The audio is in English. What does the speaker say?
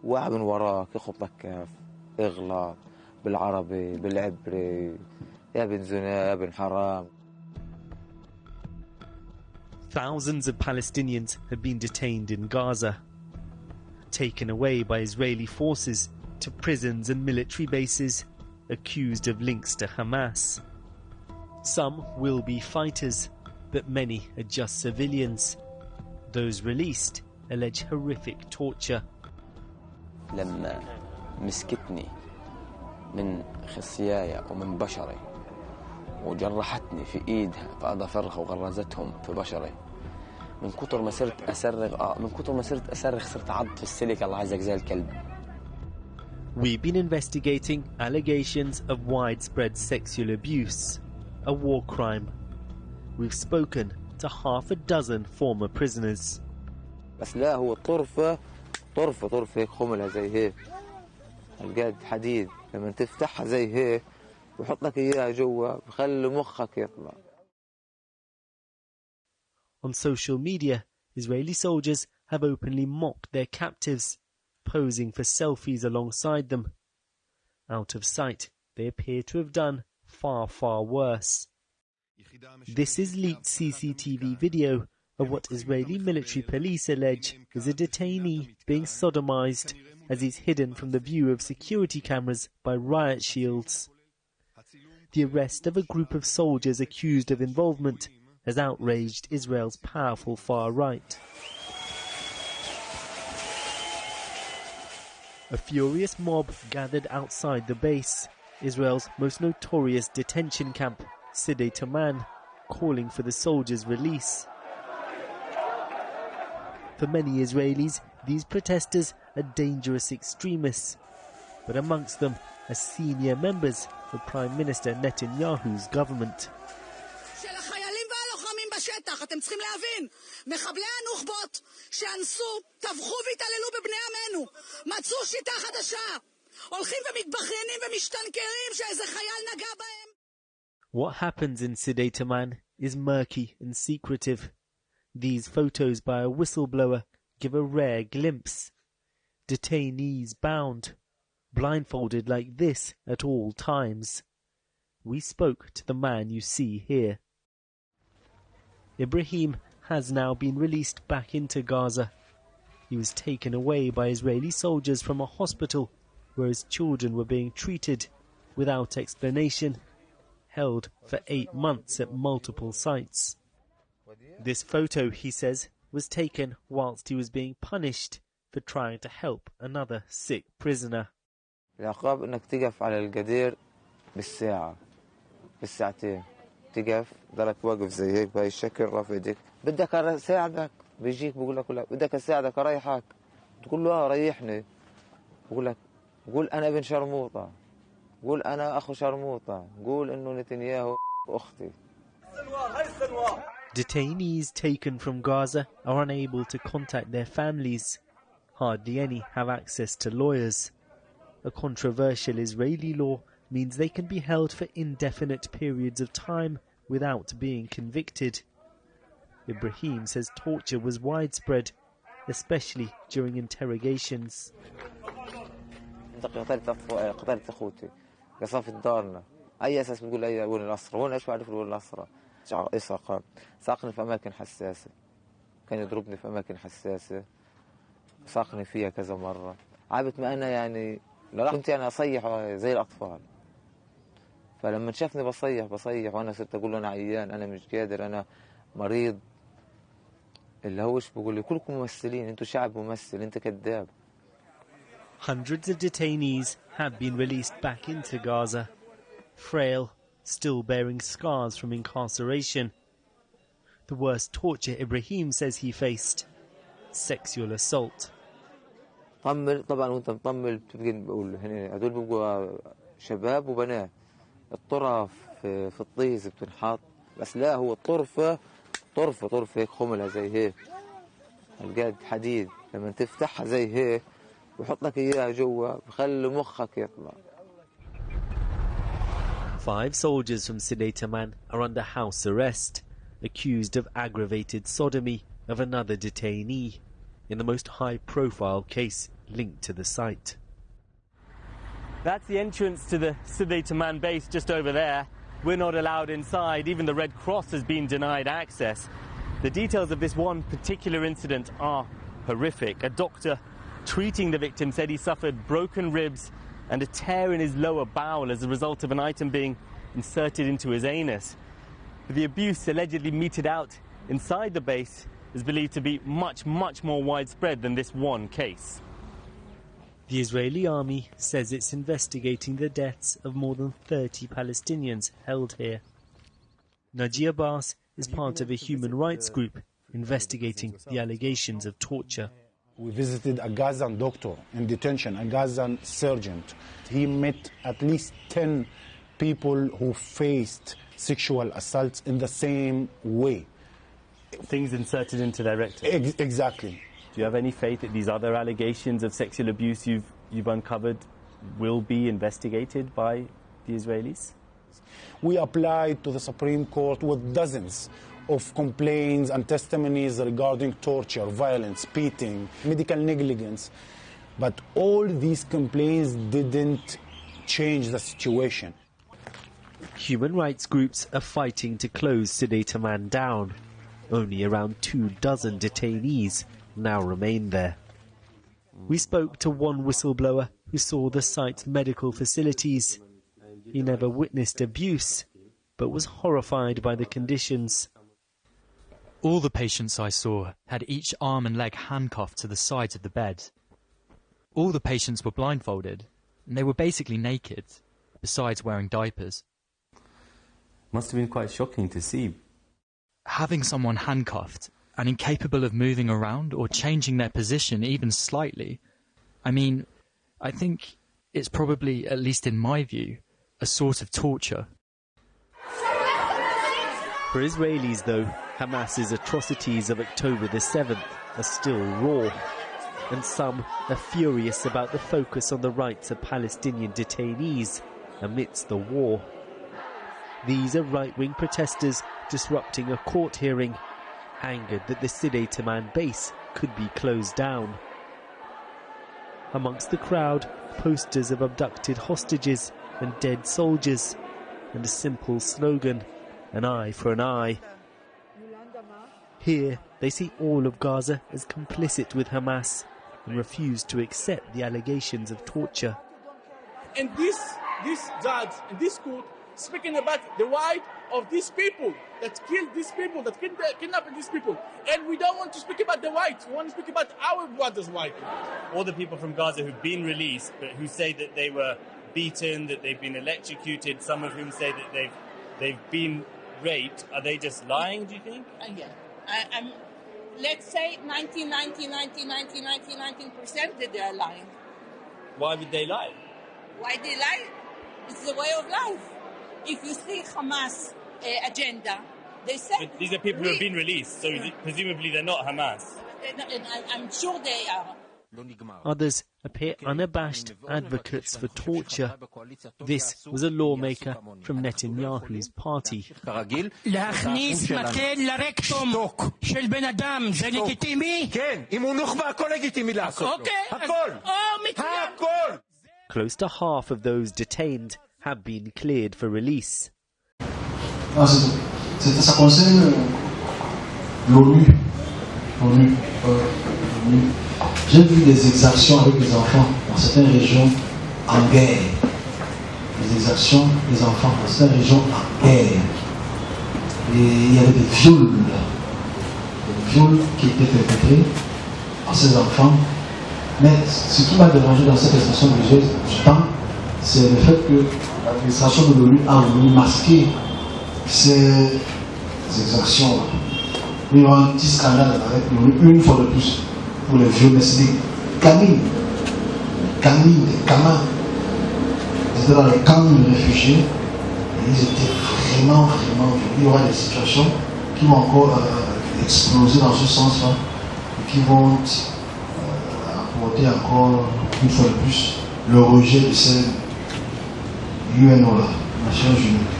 واحد من وراك يخط لك كاف اغلط بالعربي بالعبري يا ابن زنا يا ابن حرام. Thousands of Palestinians have been detained in Gaza, taken away by Israeli forces to prisons and military bases, accused of links to Hamas. Some will be fighters, but many are just civilians. Those released allege horrific torture. لما مسكتني من خصيايا ومن بشري وجرحتني في ايدها فاظافرها وغرزتهم في بشري من كتر ما صرت اصرخ صرت عض في السلك الله عايزك زي الكلب. We've been investigating allegations of widespread sexual abuse, a war crime. We've spoken to half a dozen former prisoners. بس لا هو طرفة هيك خملها زي هيك القد حديد لما تفتحها زي هيك ويحط لك اياها جوا بخلي مخك يطلع. On social media, Israeli soldiers have openly mocked their captives, posing for selfies alongside them. Out of sight, they appear to have done far, far worse. This is leaked CCTV video of what Israeli military police allege is a detainee being sodomized as he's hidden from the view of security cameras by riot shields. The arrest of a group of soldiers accused of involvement has outraged Israel's powerful far right. A furious mob gathered outside the base, Israel's most notorious detention camp, Side Taman, calling for the soldiers' release. For many Israelis, these protesters are dangerous extremists, but amongst them are senior members of Prime Minister Netanyahu's government. אתם צריכים להבין, מחבלי הנוח'בות שאנסו, טבחו והתעללו בבני עמנו, מצאו שיטה חדשה, הולכים ומתבכיינים ומשתנקרים שאיזה חייל נגע בהם. What happens in Side Taman is murky and secretive. These photos by a whistleblower give a rare glimpse. Detainees bound, blindfolded like this at all times. We spoke to the man you see here. Ibrahim has now been released back into Gaza. He was taken away by Israeli soldiers from a hospital where his children were being treated without explanation, held for 8 months at multiple sites. This photo, he says, was taken whilst he was being punished for trying to help another sick prisoner. العقاب انك تقف على القدير بالساعتين تقف ضلك واقف زي هيك بهاي الشكل رافع ايديك بدك اساعدك بيجيك بقول لك لا بدك اساعدك اريحك تقول له ريحني بقول لك قول انا ابن شرموطه قول انا اخو شرموطه قول انه نتنياهو اختي. Detainees taken from Gaza are unable to contact their families. Hardly any have access to lawyers. A controversial Israeli law means they can be held for indefinite periods of time without being convicted. Ibrahim says torture was widespread, especially during interrogations. قتلت اخوتي قصفت دارنا اي اساس بتقول اي وين الاسرى وين ايش بعرف وين الاسرى ساقني في اماكن حساسه كان يضربني في اماكن حساسه ساقني فيها كذا مره عابت ما انا يعني لا كنت يعني اصيح زي الاطفال فلما شافني بصيح وانا صرت اقول له انا عيان انا مش قادر انا مريض اللي هو ايش بقول لي كلكم ممثلين انتوا شعب ممثل انت كذاب. Hundreds of detainees have been released back into Gaza, frail, still bearing scars from incarceration. The worst torture Ibrahim says he faced, sexual assault. طمل طبعا وانت مطمل بتبقى بقول هنا هدول بيبقوا شباب وبنات الطرف في الطيز بتنحط بس لا هو طرفة هيك خملها زي هيك القد حديد لما تفتحها زي هيك ويحط لك اياها جوا بخلي مخك يطلع. 5 soldiers from Side Taman are under house arrest, accused of aggravated sodomy of another detainee. in the most high-profile case linked to the site. That's the entrance to the Subies base just over there. We're not allowed inside. Even the Red Cross has been denied access. The details of this one particular incident are horrific. A doctor treating the victim said he suffered broken ribs and a tear in his lower bowel as a result of an item being inserted into his anus. The abuse allegedly meted out inside the base is believed to be much more widespread than this one case. The Israeli army says it's investigating the deaths of more than 30 Palestinians held here. Naji Abbas is part of a human rights group investigating the allegations of torture. We visited a Gazan doctor in detention, a Gazan surgeon. He met at least 10 people who faced sexual assaults in the same way. Things inserted into their rectum? Exactly. Do you have any faith that these other allegations of sexual abuse you've uncovered will be investigated by the Israelis? We applied to the Supreme Court with dozens of complaints and testimonies regarding torture, violence, beating, medical negligence. But all these complaints didn't change the situation. Human rights groups are fighting to close Subies down. Only around 24 detainees now remain there. We spoke to one whistleblower who saw the site's medical facilities. He never witnessed abuse, but was horrified by the conditions. All the patients I saw had each arm and leg handcuffed to the sides of the bed. All the patients were blindfolded, and they were basically naked, besides wearing diapers. Must have been quite shocking to see. Having someone handcuffed and incapable of moving around or changing their position even slightly, I mean, I think it's probably, at least in my view, a sort of torture. For Israelis, though, Hamas's atrocities of October the 7th are still raw, and some are furious about the focus on the rights of Palestinian detainees amidst the war. These are right-wing protesters disrupting a court hearing, angered that the Subies base could be closed down. Amongst the crowd, posters of abducted hostages and dead soldiers, and a simple slogan, an eye for an eye. Here, they see all of Gaza as complicit with Hamas and refuse to accept the allegations of torture. And this judge in this court speaking about the right of these people that killed these people, that kidnapped these people. And we don't want to speak about the rights, we want to speak about our brothers' rights. All the people from Gaza who've been released, but who say that they were beaten, that they've been electrocuted, some of whom say that they've been raped, are they just lying, do you think? Yeah. Let's say 19% that they are lying. Why would they lie? Why they lie? It's the way of life. If you see Hamas agenda, they say... But these are people who have been released, so presumably they're not Hamas. I'm sure they are. Others appear unabashed advocates for torture. This was a lawmaker from Netanyahu's party. להכניס מקל לרקטום של בן אדם זה לגיטימי? כן, אם הוא נוח'בה הכל לגיטימי לעשות. הכל. Close to half of those detained have been cleared for release. Ça concerne l'ONU. J'ai vu des exactions avec les enfants dans certaines régions en guerre. Des exactions des enfants dans certaines régions en guerre. Et il y avait des viols qui étaient perpétrés par ces enfants. Mais ce qui m'a dérangé dans cette expression religieuse du temps, c'est le fait que l'administration de l'ONU a voulu masquer ces exactions. Il y aura un petit scandale avec l'ONU une fois de plus pour les viols, mais c'est des gamines, des gamins. Ils étaient dans les camps de réfugiés et ils étaient vraiment violés. Il y aura des situations qui vont encore exploser dans ce sens-là et qui vont apporter encore une fois de plus le rejet de ces UNO-là, Nations Unies.